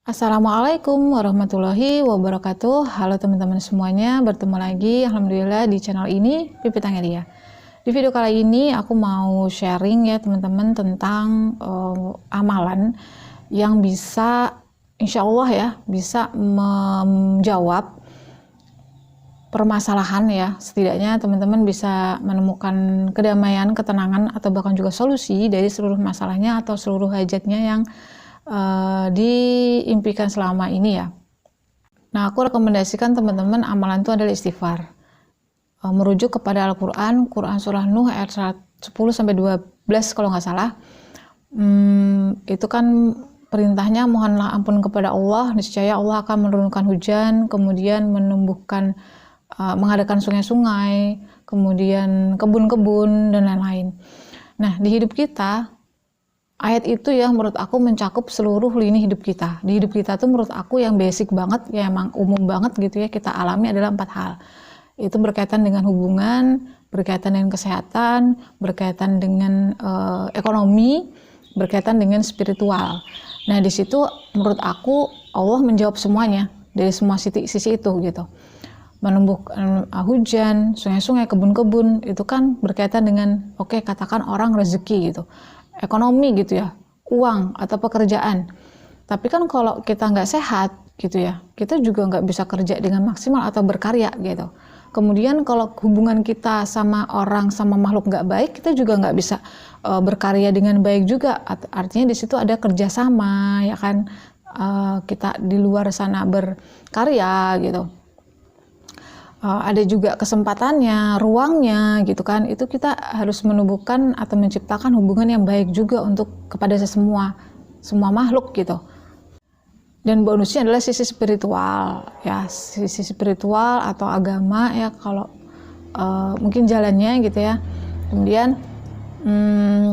Assalamualaikum warahmatullahi wabarakatuh. Halo teman-teman semuanya, bertemu lagi alhamdulillah di channel ini Pipi Tangelia. Di video kali ini aku mau sharing ya teman-teman tentang amalan yang bisa insya Allah ya bisa menjawab permasalahan ya. Setidaknya teman-teman bisa menemukan kedamaian, ketenangan atau bahkan juga solusi dari seluruh masalahnya atau seluruh hajatnya yang diimpikan selama ini ya. Nah, aku rekomendasikan teman-teman amalan itu adalah istighfar. Merujuk kepada Al-Quran, Quran Surah Nuh ayat 10-12 kalau nggak salah. Itu kan perintahnya mohonlah ampun kepada Allah, niscaya Allah akan menurunkan hujan, kemudian menumbuhkan, mengadakan sungai-sungai, kemudian kebun-kebun dan lain-lain. Nah, di hidup kita ayat itu ya menurut aku mencakup seluruh lini hidup kita. Di hidup kita tuh menurut aku yang basic banget, ya emang umum banget gitu ya kita alami adalah 4 hal. Itu berkaitan dengan hubungan, berkaitan dengan kesehatan, berkaitan dengan ekonomi, berkaitan dengan spiritual. Nah di situ menurut aku Allah menjawab semuanya dari semua sisi itu gitu. Menumbuhkan hujan, sungai-sungai, kebun-kebun itu kan berkaitan dengan katakan orang rezeki gitu. Ekonomi gitu ya, uang atau pekerjaan. Tapi kan kalau kita nggak sehat gitu ya, kita juga nggak bisa kerja dengan maksimal atau berkarya gitu. Kemudian kalau hubungan kita sama orang, sama makhluk nggak baik, kita juga nggak bisa berkarya dengan baik juga. Artinya di situ ada kerjasama ya kan, kita di luar sana berkarya gitu. Ada juga kesempatannya, ruangnya gitu kan, itu kita harus menumbuhkan atau menciptakan hubungan yang baik juga untuk kepada semua makhluk gitu. Dan bonusnya adalah sisi spiritual ya, sisi spiritual atau agama ya kalau mungkin jalannya gitu ya. Kemudian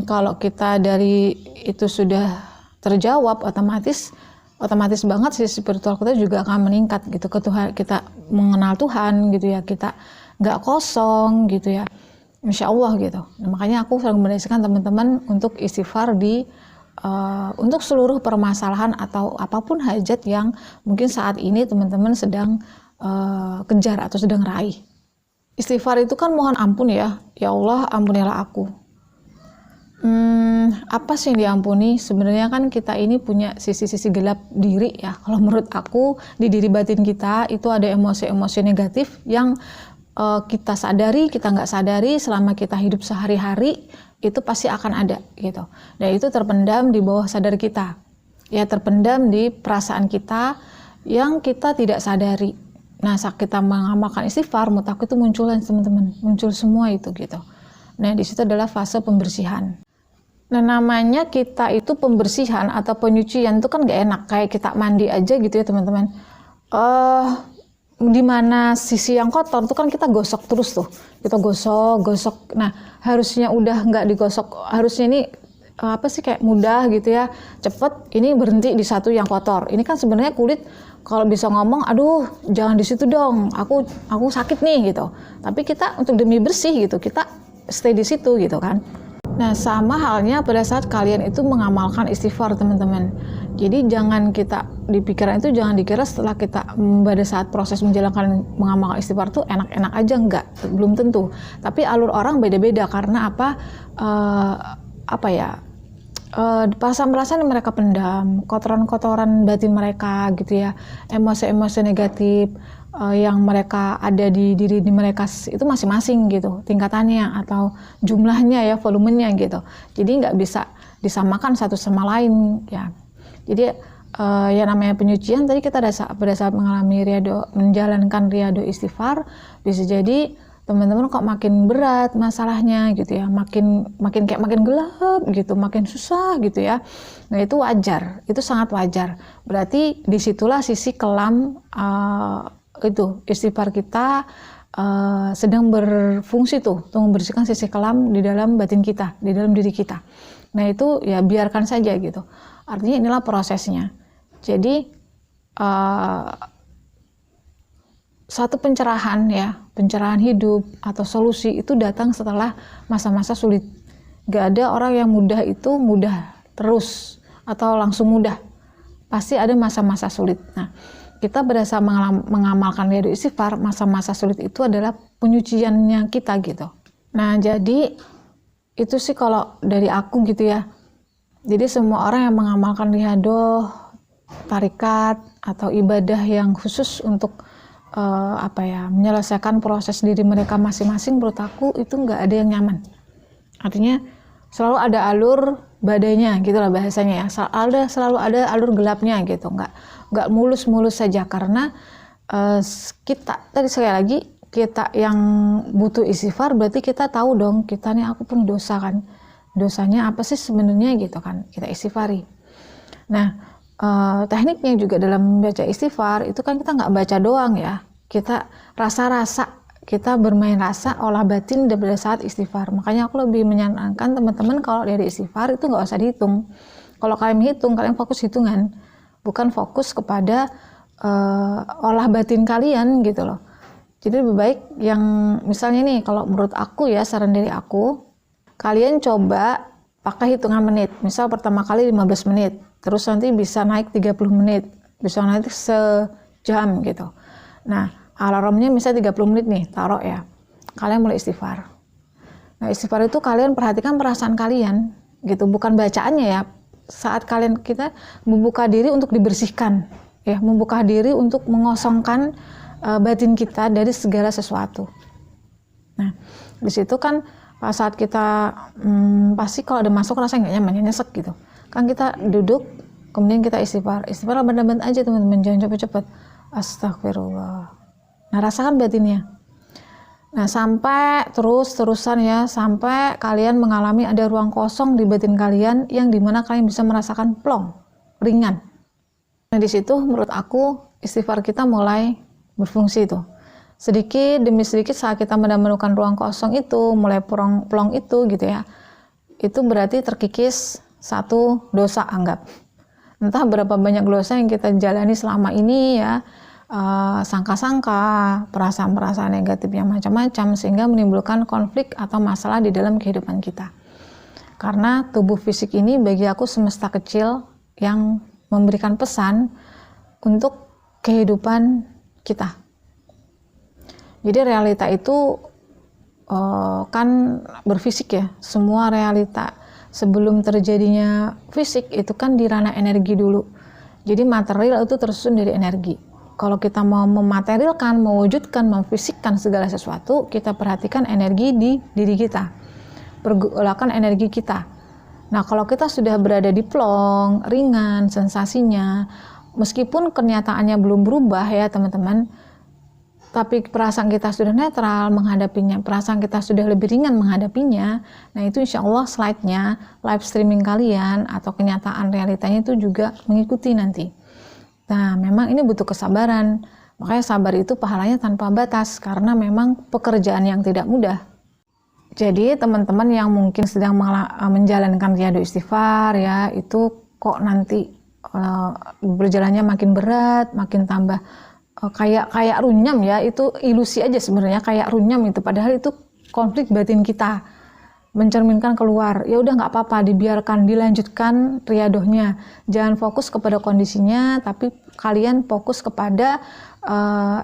kalau kita dari itu sudah terjawab, otomatis banget sisi spiritual kita juga akan meningkat gitu ke Tuhan, kita mengenal Tuhan gitu ya, kita nggak kosong gitu ya, insya Allah gitu. Nah, makanya aku selalu merekomendasikan teman-teman untuk istighfar untuk seluruh permasalahan atau apapun hajat yang mungkin saat ini teman-teman sedang kejar atau sedang raih. Istighfar itu kan mohon ampun ya Allah ampunilah aku. Apa sih yang diampuni? Sebenarnya kan kita ini punya sisi-sisi gelap diri ya. Kalau menurut aku di diri batin kita itu ada emosi-emosi negatif yang kita sadari, kita nggak sadari selama kita hidup sehari-hari itu pasti akan ada gitu. Dan itu terpendam di bawah sadar kita. Ya terpendam di perasaan kita yang kita tidak sadari. Nah saat kita mengamalkan istighfar, menurut aku itu muncul teman-teman, muncul semua itu gitu. Nah di situ adalah fase pembersihan. Nah namanya kita itu pembersihan atau penyucian itu kan gak enak, kayak kita mandi aja gitu ya teman-teman. Di mana sisi yang kotor itu kan kita gosok terus tuh, kita gosok. Nah harusnya udah nggak digosok, harusnya ini kayak mudah gitu ya, cepet. Ini berhenti di satu yang kotor. Ini kan sebenarnya kulit kalau bisa ngomong, aduh jangan di situ dong, aku sakit nih gitu. Tapi kita untuk demi bersih gitu, kita stay di situ gitu kan. Nah sama halnya pada saat kalian itu mengamalkan istighfar teman-teman. Jadi jangan kita di pikiran itu jangan dikira setelah kita pada saat proses menjalankan mengamalkan istighfar itu enak-enak aja, enggak, belum tentu. Tapi alur orang beda-beda karena perasaan-perasaan yang mereka pendam, kotoran-kotoran batin mereka gitu ya, emosi-emosi negatif yang mereka ada di diri mereka itu masing-masing gitu tingkatannya atau jumlahnya ya, volumenya gitu. Jadi nggak bisa disamakan satu sama lain ya. Jadi yang namanya penyucian tadi kita pada saat menjalankan riyado istighfar, bisa jadi teman-teman kok makin berat masalahnya gitu ya, makin gelap gitu, makin susah gitu ya. Nah itu wajar, itu sangat wajar. Berarti disitulah sisi kelam itu istighfar kita sedang berfungsi tuh untuk membersihkan sisi kelam di dalam batin kita, di dalam diri kita. Nah itu ya biarkan saja gitu. Artinya inilah prosesnya. Jadi satu pencerahan hidup atau solusi itu datang setelah masa-masa sulit. Gak ada orang yang mudah itu mudah terus atau langsung mudah. pasti ada masa-masa sulit. Nah, kita berdasar mengamalkan riyadhus istighfar, masa-masa sulit itu adalah penyuciannya kita gitu. Nah, jadi itu sih kalau dari aku gitu ya. Jadi semua orang yang mengamalkan riyadhah, tarikat atau ibadah yang khusus untuk menyelesaikan proses diri mereka masing-masing, menurut aku itu nggak ada yang nyaman. Artinya selalu ada alur badainya gitu lah bahasanya ya. Selalu ada alur gelapnya gitu. Nggak mulus-mulus saja, karena kita tadi sekali lagi, kita yang butuh istighfar berarti kita tahu dong, kita nih aku punya dosa kan. Dosanya apa sih sebenarnya gitu kan, kita istighfari. Nah, tekniknya juga dalam membaca istighfar itu kan kita nggak baca doang ya, kita rasa-rasa, kita bermain rasa, olah batin pada saat istighfar. Makanya aku lebih menyarankan teman-teman kalau dari istighfar itu nggak usah dihitung. Kalau kalian hitung, kalian fokus hitungan, bukan fokus kepada olah batin kalian gitu loh. Jadi lebih baik yang misalnya nih, kalau menurut aku ya, saran dari aku, kalian coba pakai hitungan menit. Misal pertama kali 15 menit, terus nanti bisa naik 30 menit, bisa naik sejam gitu. Nah, alarmnya misalnya 30 menit nih, taruh ya. Kalian mulai istighfar. Nah, istighfar itu kalian perhatikan perasaan kalian gitu, bukan bacaannya ya. Saat kita membuka diri untuk dibersihkan, ya, membuka diri untuk mengosongkan batin kita dari segala sesuatu. Nah, di situ kan saat kita pasti kalau ada masuk rasanya nggak nyaman, nyesek gitu. Kan kita duduk, kemudian kita istighfar benar-benar aja teman-teman, jangan cepet-cepet. Astagfirullah. Nah, rasakan batinnya. Nah, sampai terusan ya, sampai kalian mengalami ada ruang kosong di batin kalian yang dimana kalian bisa merasakan plong, ringan. Nah, di situ menurut aku istighfar kita mulai berfungsi tuh. Sedikit demi sedikit saat kita menemukan ruang kosong itu, mulai plong itu gitu ya. Itu berarti terkikis satu dosa, anggap. Entah berapa banyak dosa yang kita jalani selama ini ya, sangka-sangka, perasaan-perasaan negatif yang macam-macam, sehingga menimbulkan konflik atau masalah di dalam kehidupan kita. Karena tubuh fisik ini bagi aku semesta kecil yang memberikan pesan untuk kehidupan kita. Jadi realita itu kan berfisik ya, semua realita sebelum terjadinya fisik itu kan di ranah energi dulu. Jadi material itu tersusun dari energi. Kalau kita mau mematerialkan, mewujudkan, memfisikkan segala sesuatu, kita perhatikan energi di diri kita, pergolakan energi kita. Nah, kalau kita sudah berada di plong, ringan sensasinya, meskipun kenyataannya belum berubah ya teman-teman, tapi perasaan kita sudah netral menghadapinya, perasaan kita sudah lebih ringan menghadapinya. Nah, itu insya Allah slide-nya, live streaming kalian atau kenyataan realitanya itu juga mengikuti nanti. Nah, memang ini butuh kesabaran. Makanya sabar itu pahalanya tanpa batas, karena memang pekerjaan yang tidak mudah. Jadi teman-teman yang mungkin sedang menjalankan riyadhus istighfar ya, itu kok nanti berjalannya makin berat, makin tambah kayak runyam ya, itu ilusi aja sebenarnya, kayak runyam itu, padahal itu konflik batin kita mencerminkan keluar. Ya udah nggak apa-apa, dibiarkan, dilanjutkan riyadhahnya. Jangan fokus kepada kondisinya, tapi kalian fokus kepada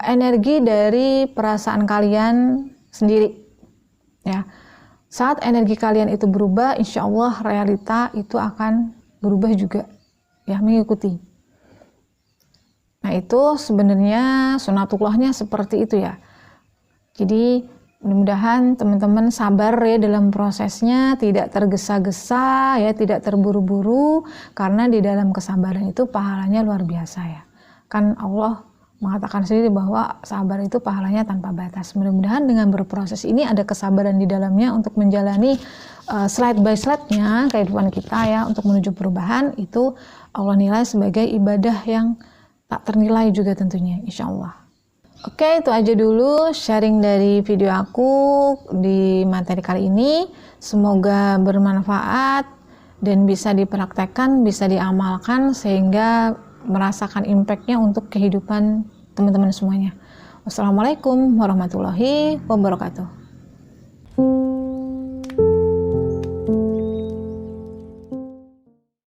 energi dari perasaan kalian sendiri. Ya, saat energi kalian itu berubah, insya Allah realita itu akan berubah juga, ya, mengikuti. Nah, itu sebenarnya sunatullahnya seperti itu ya. Jadi mudah-mudahan teman-teman sabar ya dalam prosesnya, tidak tergesa-gesa ya, tidak terburu-buru, karena di dalam kesabaran itu pahalanya luar biasa ya. Kan Allah mengatakan sendiri bahwa sabar itu pahalanya tanpa batas. Mudah-mudahan dengan berproses ini ada kesabaran di dalamnya untuk menjalani slide by slide-nya kehidupan kita ya, untuk menuju perubahan. Itu Allah nilai sebagai ibadah yang tak ternilai juga tentunya, insya Allah. Oke, itu aja dulu sharing dari video aku di materi kali ini. Semoga bermanfaat dan bisa dipraktekkan, bisa diamalkan, sehingga merasakan impact-nya untuk kehidupan teman-teman semuanya. Wassalamualaikum warahmatullahi wabarakatuh.